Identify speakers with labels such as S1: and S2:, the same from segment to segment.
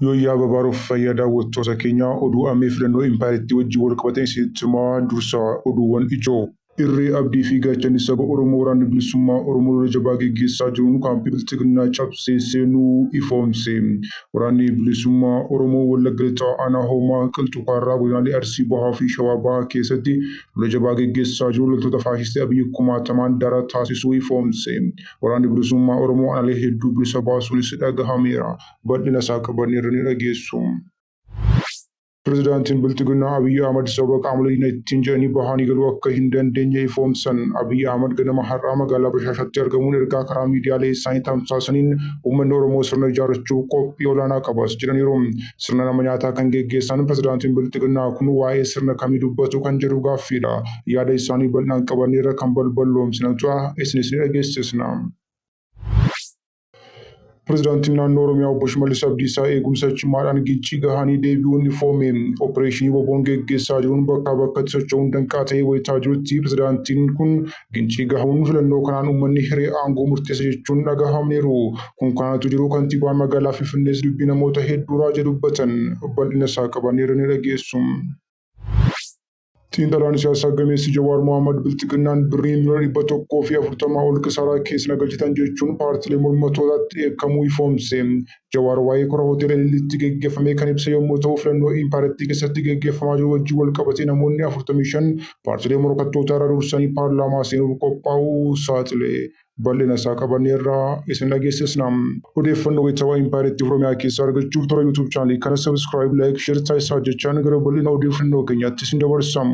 S1: Yooyyaa babaaruuf fayyada daawwattoota keenya oduu ammee filannoo impaayiriitti wajjin wal qabatee si'achimaa dursaa oduuwwan ijoo. Irree abdii fi gaachanni saba Oromoo waraanni bilisummaa Oromoo lola jabaa gaggeessaa jiruun kaampii bilchiginaa cabsee seenuu ifoomse. Waraanni bilisummaa Oromoo Wallagga Lixaa aanaa Hoomaa Qilxukaarraa godinaalee Arsii Bahaa fi Shawaa Bahaa keessatti lola jabaa gaggeessaa jiru loltoota faashistii Abiyyi kumaatamaan dara taasisuu ifoomse. Waraanni bilisummaa Oromoo aanaalee hedduu bilisa baasuunis dhagahameera. Bal'ina isaa qabanneerra ni dhageessu. Pirezidaantiin Bilchiginaa Abiyyi Ahmad sababa qaamolee diinagdee jedhanii bahanii galuu akka hin dandeenye ifoomsan. Abiyyi Ahmad ganama har'aa magaalaa Bashaashaatti argamuun ergaa karaa miidiyaalee isaanii tamsaasaniin uummanni Oromoo sirna ijaarrachuuf qophii olaanaa qabas jedhaniiru. Sirna nama nyaataa kan gaggeessan pirezidaantiin Bilchiginaa kun waa'ee sirna kamii dubbatu kan jedhu gaaffiidha. Yaada isaanii bal'inaan qabanneerra kan balballoomsinatu isinis ni dhageessisna. Pirezidaantiin naannoo Oromiyaa obbo Shimallis Abdiisaa eegumsa cimaadhaan gincii gahanii deebi'uun ifoome. Opereeshinii boboon geggeessaa jiruun bakkaa bakkatti socho'uun danqaa ta'ee wayitaa jirutti pirezidaantiin kun gincii gahuun filannoo kanaan uummanni hiree aangoo murteessa jechuun dhagahamaniiru. Kun kanatu jiru kantiibaan magaalaa Finfinnees dubbii namoota hedduu raajii dubbatan. Bal'ina isaa qabanneerra ni dhageessu. Xiinxalaan siyaasaa gameessi Jawaar Mohaammed Bilchiginaan birrii miliyoona 140 ol kisaaraa keessa galchitan jechuun paartiilee mormitootaatti dheekkamuu ifoomse. Jawaar waa'ee kora hoteela Ililliitti gaggeeffame kan ibsa yommuu ta'u filannoo impaayiriitti keessatti gaggeeffamaa jiru wajjin wal qabatee namoonni 45 paartiilee morkattootaa irraa dursanii paarlaamaa seenuuf qophaa'uu saaxile. Bal'ina isaa qabanneerra isin dhageessisna. Odeeffannoo wayitaawaa impaayiriitti Oromiyaa keessaa argachuuf toora YouTube chaanalii kana subscribe, like, share taasisaa jechaan gara bal'ina odeeffannoo keenyaatti isin dabarsa.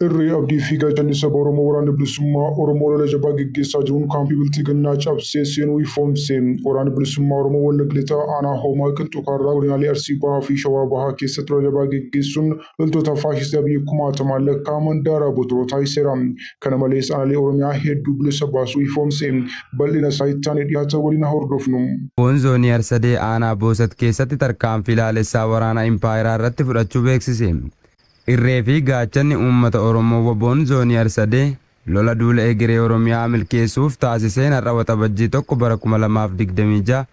S1: Irree abdii fi gaachanni saba Oromoo waraanni bilisummaa Oromoo lola jabaa gaggeessaa jiruun kaampii bilchiginaa cabsee seenuu ifoomse. Waraanni bilisummaa Oromoo Wallagga Lixaa aanaa Hoomaa Qilxukaarraa godinaalee Arsii Bahaa fi Shawaa Bahaa keessatti lola jabaa gaggeessuun loltoota faashistii Abiyyi kumaatamaan lakkaa'aman daaraa botoroo taasiseera. Kana malees aanaalee Oromiyaa hedduu bilisa baasuu ifoomse. Bal'ina isaa itti aanee dhiyaata waliin hordofnu.
S2: Zoonii Arsadee aanaa Boosat keessatti tarkaanfii ilaalessaa waraana impaayiraa irratti fudhachuu beeksise. Irree fi gaachanni uummata Oromoo WBO'n zoonii Arsadee lola duula egeree Oromiyaa milkeessuuf taasiseen har'a waxabajjii 1 bara 2026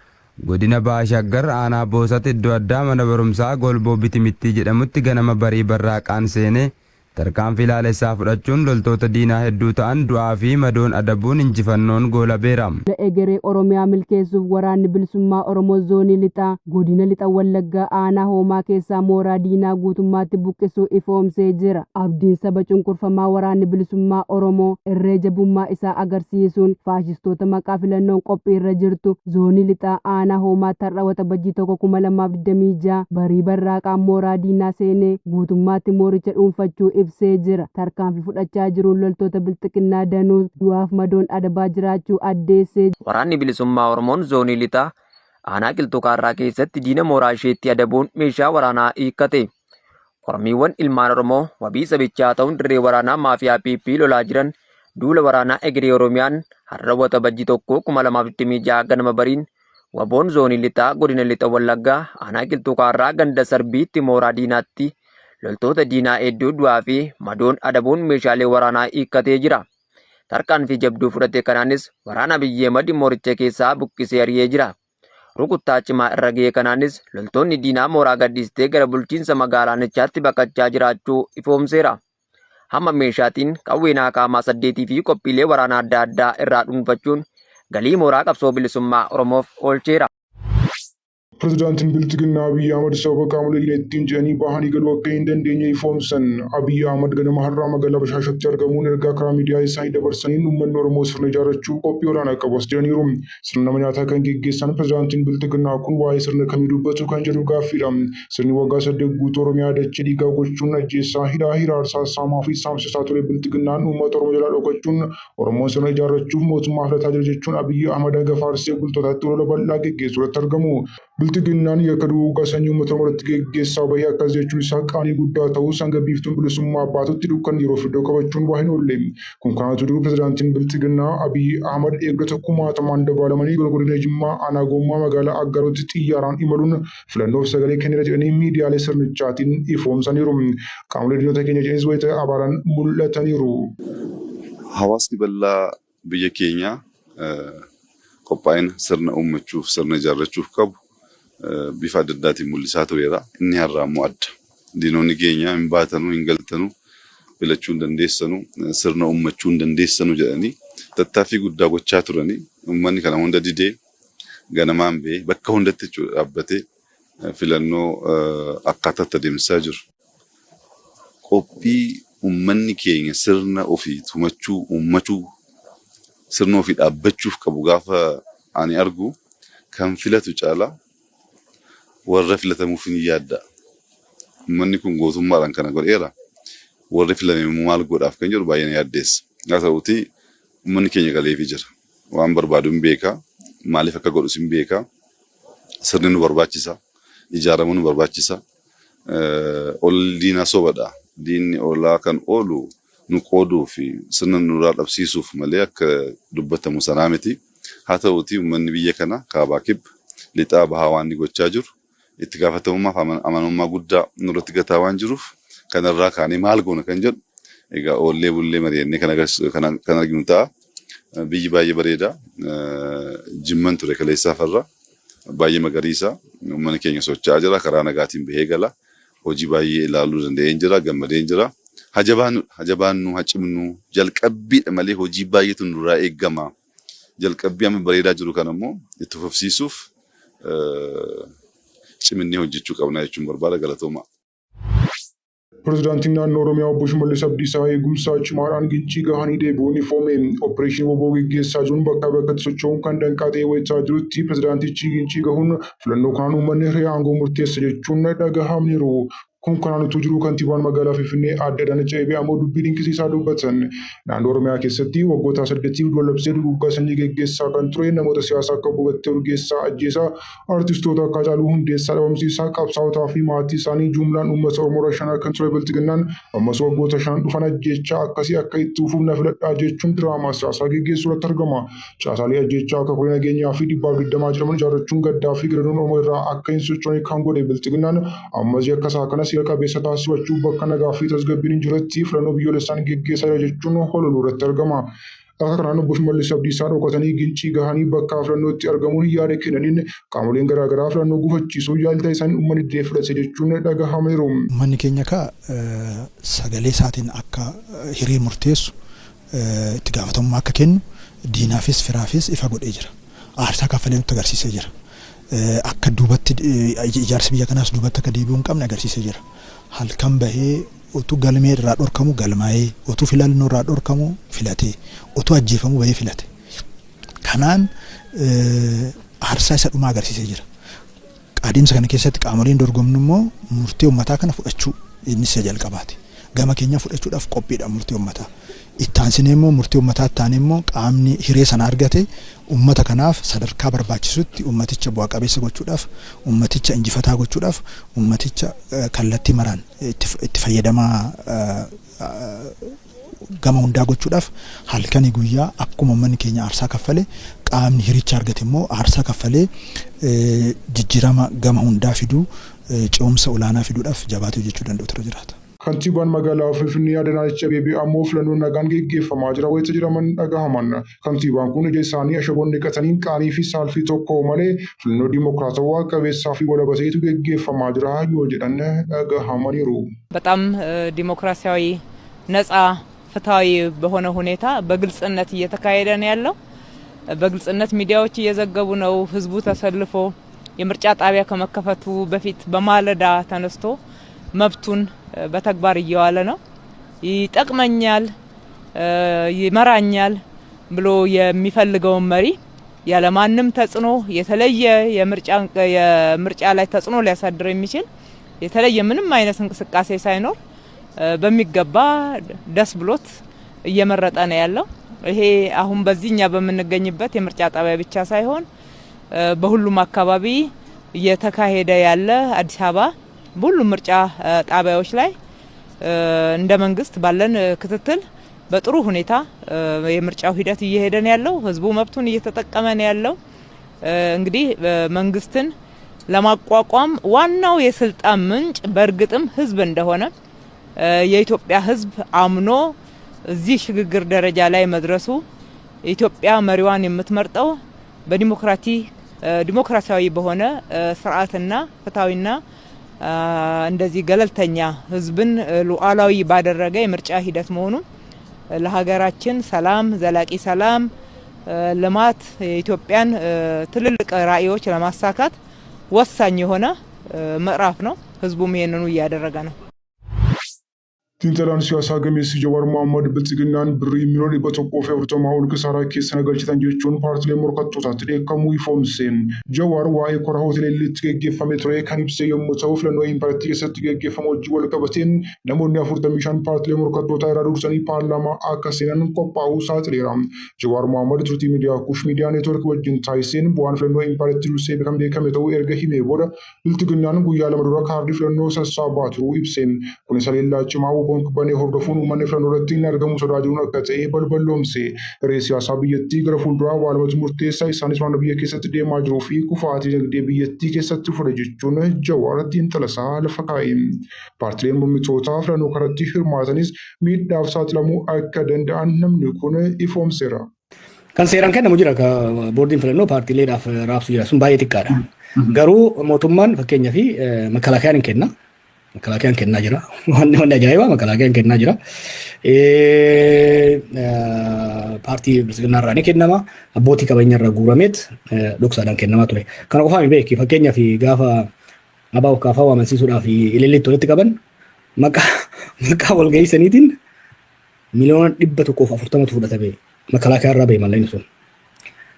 S2: godina Baashaggar aanaa Boosat iddoo addaa mana barumsaa Golboo Bitimittii jedhamutti ganama barii barraaqaan seenee tarkaanfii ilaalessaa fudhachuun loltoota diinaa hedduu ta'an du'aa fi madoon adabuun injifannoon goolabeera.
S3: Egeree Oromiyaa milkeessuuf waraanni bilisummaa Oromoo zoonii lixaa godina lixa Wallaggaa aanaa Hoomaa keessaa mooraa diinaa guutummaatti buqqisuu ifoomsee jira. Abdiin saba cunqurfamaa waraanni bilisummaa Oromoo irree jabummaa isaa agarsiisuun faashistoota maqaa filannoon qophii irra jirtu zoonii lixaa aanaa Hoomaa tarra waxabajjii 2026 barii barraaqaan mooraa diinaa seenee guutummaatti mooricha dhuunfachuu ibsee jira. Tarkaanfii fudhachaa jiruun loltoota bilchiginaa danuu du'aaf madoon adabaa jiraachuu addeessee.
S4: Waraanni bilisummaa Oromoon zoonii lixaa aanaa Qilxukaarraa keessatti diina mooraa isheetti adabuun meeshaa waraanaa hiikkate. Kormiiwwan ilmaan Oromoo wabii sabichaa ta'uun dirree waraanaa maafiyaa PP lolaa jiran duula waraanaa egeree Oromiyaan har'a waxabajjii 1 2026 ganama bariin WBO'n zoonii lixaa godina lixa Wallaggaa aanaa Qilxukaarraa ganda Sarbiitti mooraa diinaatti loltoota diinaa hedduu du'aa fi madoon adabuun meeshaalee waraanaa hiikkatee jira. Tarkaanfii jabduu fudhate kanaanis waraana Abiyyi Ahmad mooricha keessaa buqqisee ari'ee jira. Rukuttaa cimaa irra ga'e kanaanis loltoonni diinaa mooraa gadhiistee gara bulchiinsa magaalaanichaatti baqachaa jiraachuu ifoomseera. Hamma meeshaatiin qawwee naakaamaa 8 fi qophiilee waraanaa adda addaa irraa dhuunfachuun galii mooraa qabsoo bilisummaa Oromoof oolcheera.
S1: Pirezidaantiin Bilchiginaa Abiyyi Ahmad sababa qaamolee diinagdee jedhanii bahanii galuu akka hin dandeenye ifoomsan. Abiyyi Ahmad ganama har'aa magaalaa Bashaashaatti argamuun ergaa karaa miidiyaa isaanii dabarsaniin uummanni Oromoo sirna ijaarrachuuf qophii olaanaa qabas jedhaniiru. Sirna nama nyaataa kan gaggeessan pirezidaantiin Bilchiginaa kun waa'ee sirna kamii dubbatu kan jedhu gaaffiidha. Sirni waggaa 8 guutuu Oromiyaa dachee dhiigaa gochuun ajjeessaa hidhaa hiraarsaa saamaa fi saamsisaa ture Bilchiginaan uummata Oromoo jalaa dhokachuun Oromoon sirna ijaarrachuuf mootummaa filataa jira jechuun Abiyyi Ahmad hanga faarsee bultootaatti lola bal'aa gaggeessuu irratti argamu. Bilchiginaan yakka duugaa sanyii uummata Oromootti gaggeessaa bahee akkas jechuun isaa qaanii guddaa ta'us hanga biiftuun bilisummaa baatutti dukkan yeroo fiddoo qabachuun waa hin oolle. Kun kanatu jiru pirezidaantiin Bilchiginaa Abiyyi Ahmad eegdota kumaatamaan dabalamanii godina Jimmaa aanaa Goommaa magaalaa Aggaarotti xiyyaaraan imaluun filannoof sagalee kenneera jedhanii miidiyaalee sirnichaatiin ifoomsaniiru. Qaamolee diinota keenya jedhanis wayita abaaraan mul'ataniiru.
S5: Hawaasni bal'aa biyya keenyaa qophaa'ina sirna uummachuuf sirna ijaarrachuuf qabu bifa adda addaatiin mul'isaa tureera. Inni har'aa immoo adda. Diinonni keenya hin baatanu, hin galtanu, filachuu hin dandeessanu, sirna uummachuu hin dandeessanu jedhanii tattaaffii guddaa gochaa turanii uummanni kana hunda didee ganamaan ba'ee bakka hundatti dhaabbatee filannoo akkaataatti adeemsisaa jiru. Qophii uummanni keenya sirna ofii tumachuu, uummachuu, sirna ofii dhaabbachuuf qabu gaafa ani argu kan filatu caalaa warra filatamuuf ni yaadda. Uummanni kun gootummaadhaan kana godheera. Warri filame maal godhaaf kan jedhu baay'ee yaaddeessa. Haa ta'uutii uummanni keenya galeefii jira. Waan barbaadu hin beekaa. Maaliif akka godhus hin beekaa. Sirni nu barbaachisa. Ijaaramuu nu barbaachisa. Ol diinaa sobadha. Diinni olaa kan oolu nu qooduu fi sirna nurraa dhabsiisuuf malee akka dubbatamu sanaa miti. Haa ta'uutii uummanni biyya kana kaabaa kibba lixaa bahaa waan ni gochaa jiru. Itti gaafatamummaaf amanamummaa guddaa nurratti gataa waan jiruuf kanarraa kaanee maal goona kan jedhu egaa oollee bullee mari'annee kan arginu ta'a. Biyyi baay'ee bareeda. Jimman ture kaleessaa farra baay'ee magariisa. Uummanni keenya socho'aa jira. Karaa nagaatiin bahee gala. Hojii baay'ee ilaaluu danda'een jira. Gammadeen jira. Hajabaannu hacimnu jalqabbiidha malee hojii baay'eetu nurraa eegama. Jalqabbii amma bareedaa jiru kan ammoo itti fufsiisuuf ciminee hojjechuu qabna jechuun barbaada. Galatooma.
S1: Pirezidaantiin naannoo Oromiyaa obbo Shimallis Abdiisaa eegumsaa cimaadhaan gincii gahanii deebi'uun ifoome. Opereeshinii WBO gaggeessaa jiruun bakkaa bakkatti socho'uun kan danqaa ta'ee wayichaa jirutti pirezidaantichi gincii gahuun filannoo kanaan uummanni hiree aangoo murteessa jechuun dhagahamaniiru. Kun kanaan utuu jiru kantiibaan magaalaa Finfinnee Aadde Adaanech Abeebee ammoo dubbii dinqisiisaa dubbatan. Naannoo Oromiyaa keessatti waggoota 8 wallabsee duguuggaa sanyii gaggeessaa kan ture namoota siyaasaa akka Obbo Battee Urgeessaa ajjeesaa, artistoota akka Haacaaluu Hundeessaa dhabamsiisaa, qabsaa'otaa fi maatii isaanii jumlaan uummata Oromoo rashanaa kan ture Biltiginnaan ammas waggoota 5 dhufan ajjechaa akkasii akka itti fufuuf na filadhaa jechuun diraamaa siyaasaa gaggeessuu irratti argama. Caasaalee ajjechaa akka koree nageenyaa fi 120 jedhaman ijaarrachuun gaddaa fi gadadoon Oromoo irraa akka hin sochoone kan godhe Biltiginnaan ammas yakka isaa kanas qabeessa taasifachuu bakka nagaa fi tasgabbiin hin jirretti filannoo biyyoolessaan gaggeessaa jechuun hololuu irratti argama. Akka kanaan obbo Shimallis Abdiisaa dhokatanii gincii gahanii bakka filannootti argamuun yaada kennaniin qaamoleen garaagaraa filannoo gufachiisuu yaalta isaan uummanni didee fudhate jechuun dhagahameeru.
S6: Uummanni keenya sagalee isaatiin akka hiree murteessu itti gaafatamummaa akka kennu diinaafis firaafis ifa godhee jira. Aarsaa kaffalee nutti agarsiisee jira. Akka duubatti ijaarsa biyya kanaas duubatti akka deebi'uu hin qabne agarsiisee jira. Halkan bahee otuu galmee irraa dhorkamu galmaa'ee, otuu filannoo irraa dhorkamu filatee, otuu ajjeefamu bahee filate. Kanaan aarsaa isa dhumaa agarsiisee jira. Adeemsa kana keessatti qaamoleen dorgomnu immoo murtee uummataa kana fudhachuu inni isa jalqabaati. Gama keenya fudhachuudhaaf qophiidha murtee uummataa. Itti aansinee immoo murtee uummataa taanee immoo qaamni hiree sana argate uummata kanaaf sadarkaa barbaachisutti uummaticha bu'aa qabeessa gochuudhaaf, uummaticha injifataa gochuudhaaf, uummaticha kallattii maraan itti fayyadamaa gama hundaa gochuudhaaf halkanii guyyaa akkuma uummanni keenya aarsaa kaffalee qaamni hiricha argate immoo aarsaa kaffalee jijjiirama gama hundaa fiduu ce'umsa olaanaa fiduudhaaf jabaatee hojjechuu danda'u tura jiraata.
S1: Kantiibaan magaalaa Finfinnee Adaanech Abeebee ammoo filannoon nagaan gaggeeffamaa jira wayita jedhaman dhagahaman. Kantiibaan kun ija isaanii ashaboon dhiqataniin qaanii fi saalfii tokko malee filannoo dimokiraatawaa qabeessaa fi walaba ta'etu gaggeeffamaa jira yoo jedhan dhagahamaniiru.
S7: በጣም ዲሞክራሲያዊ ነፃ ፍትሃዊ በሆነ ሁኔታ በግልጽነት እየተካሄደ ነው ያለው። በግልጽነት ሚዲያዎች እየዘገቡ ነው። ህዝቡ ተሰልፎ የምርጫ ጣቢያ ከመከፈቱ በፊት በማለዳ ተነስቶ መብቱን በተግባር እየዋለ ነው። ይጠቅመኛል ይመራኛል ብሎ የሚፈልገው መሪ ያለማንም ተጽዕኖ የተለየ የምርጫ ላይ ተጽዕኖ ሊያሳድር የሚችል የተለየ ምንም አይነት እንቅስቃሴ ሳይኖር በሚገባ ደስ ብሎት እየመረጠ ነው ያለው። ይሄ አሁን በዚህኛ በመንገኝበት የምርጫ ጣቢያ ብቻ ሳይሆን በሁሉም አካባቢ እየተካሄደ ያለ አዲስ አበባ በሁሉም ምርጫ ጣቢያዎች ላይ እንደ መንግስት ባለን ክትትል በጥሩ ሁኔታ የምርጫው ሂደት እየሄደ ነው ያለው። ህዝቡ መብቱን እየተጠቀመ ነው ያለው። እንግዲህ መንግስትን ለማቋቋም ዋናው የስልጣን ምንጭ በእርግጥም ህዝብ እንደሆነ የኢትዮጵያ ህዝብ አምኖ እዚህ ሽግግር ደረጃ ላይ መድረሱ ኢትዮጵያ መሪዋን የምትመርጠው ዲሞክራሲያዊ በሆነ ስርዓትና ፍትሃዊና እንደዚህ ገለልተኛ ህዝብን ሉዓላዊ ባደረገ የምርጫ ሂደት መሆኑ ለሀገራችን ሰላም፣ ዘላቂ ሰላም፣ ልማት፣ የኢትዮጵያን ትልልቅ ራዕዮች ለማሳካት ወሳኝ የሆነ ምዕራፍ ነው። ህዝቡም ይሄንኑ እያደረገ ነው።
S1: ቲንተላን ሲያሳ ገሜስ ጀዋር መሐመድ ብልጽግናን ብር የሚኖር በተቆፈ ወርተማውን ከሳራ ኬስ ነገልችታን ጀቹን ፓርቲ ለሞርካቶታት ደከሙ ይፎምሴን ጀዋር ዋይ ኮራ ሆቴል ልትገገፈ ሜትሮ ካኒፕሴ የሞተው ፍለኖ ኢምፓርቲ የሰጥ ገገፈ ሞጅ ወልቀበቴን ለሞን ያፉርተ ሚሻን ፓርቲ ለሞርካቶታ ይራዱርሰኒ ፓርላማ አካሴናን ቆጳው ሳጥሪራም ጀዋር መሐመድ ትሩቲ ሚዲያ ኩሽ ሚዲያ ኔትወርክ ወጅን ታይሴን በዋን ፍለኖ ኢምፓርቲ ሉሴ በከም ከመተው ኤርገሂሜ ቦደ ብልጽግናን ጉያ ለመዶራ ካርዲ ፍለኖ ሰሳባትሩ ኢብሴን ኩነሰሌላ ጭማው bonk bane hordofun umane franorati nargamu sodaajun akkate balbalomse reesiyasa biyyatti gara fuuldura waalmat murteessaa isaanis waan biyya keessatti deemaa jiruu fi kufaatii dinagdee biyyattii keessatti fure jechuun Jawaar xiinxalasaa lafa kaa'e. Paartileen mormitootaa filannoo kanatti hirmaatanis miidhaaf saaxilamuu akka danda'an namni kun ifoomseera.
S8: Kan seeraan kennamu jira boordiin filannoo paartiileedhaaf raabsu jira sun baay'ee xiqqaadha. Garuu mootummaan fakkeenyaa fi makalaakayaan hin kenna. Makalaakayaan kennaa jira. Waan ajaa'ibaa makalaakayaan kennaa jira. Paartii bilisiginnaa irraa ni kennama. Abbootii qabeenya irraa guurameet dhoksaadhaan kennamaa ture. Kana qofaa hin beeki. Fakkeenyaaf gaafa abaa'uuf kaafaa amansiisuudhaaf ililleetti walitti qaban maqaa walgahii saniitiin miliyoona 140 fudhatame makalaakayaa irraa ba'e mallayni sun.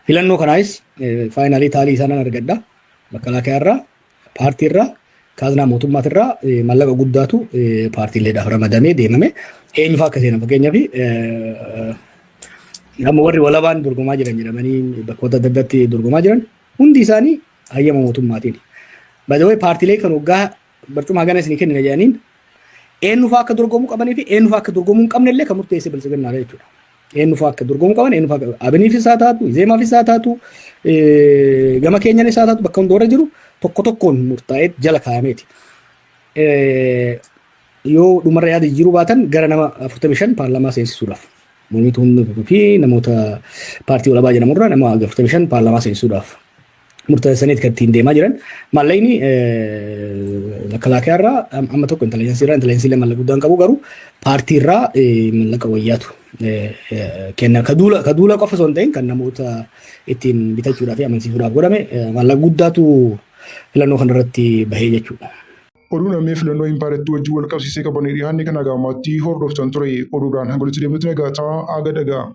S8: Filannoo kanaayis faayinaalii taalii isaan argadda. Makalaakayaa irraa paartii irraa kaazanaa mootummaatirraa mallaqa guddaatu paartiileedhaaf ramadamee deemame eenyu fa'aa akka seenan fakkeenyaaf amma warri walabaan dorgomaa jiran jedhamanii bakkoota adda addaatti dorgomaa jiran hundi isaanii hayyama mootummaatiin. Baay'ee paartiilee kan waggaa barcuma hagana isinii kennina jedhaniin eenyu fa'aa akka dorgomuu qabanii fi eenyu fa'aa akka dorgomuu hin qabne illee kan murteesse bilisiginnaadha jechuudha. Eenyu fa'aa akka dorgomuu qaban eenyu fa'aa abiniifis haa taatu zeemaafis haa taatu gama keenyanis haa taatu bakka hundoora jiru tokko tokkoon murtaa'ee jala kaa'ameeti. Yoo dhumarra yaada jiru baatan gara nama 45 paarlaamaa seensisuudhaaf mormituun fi namoota paartii walabaa jedhamurraa nama 45 paarlaamaa seensisuudhaaf murteessaniit kan ittiin deemaa jiran mallayni makalaakayaa irraa amma tokko intelligensii mallaqa guddaan qabu garuu paartii irraa mallaqa wayyaatu kenna ka duula qofa osoo hin ta'in kan namoota ittiin bitachuudhaaf fi amansiisuudhaaf godhame mallaqa guddaatu filannoo kanarratti bahee jechuudha.
S1: Oduu namni filannoo impaartii wajjin wal qabsiisee qabanee dhiyaanni kan agaamaatti hordoftan ture oduudhaan hanga walitti deemnutti nagaa ta'aa aga dagaa.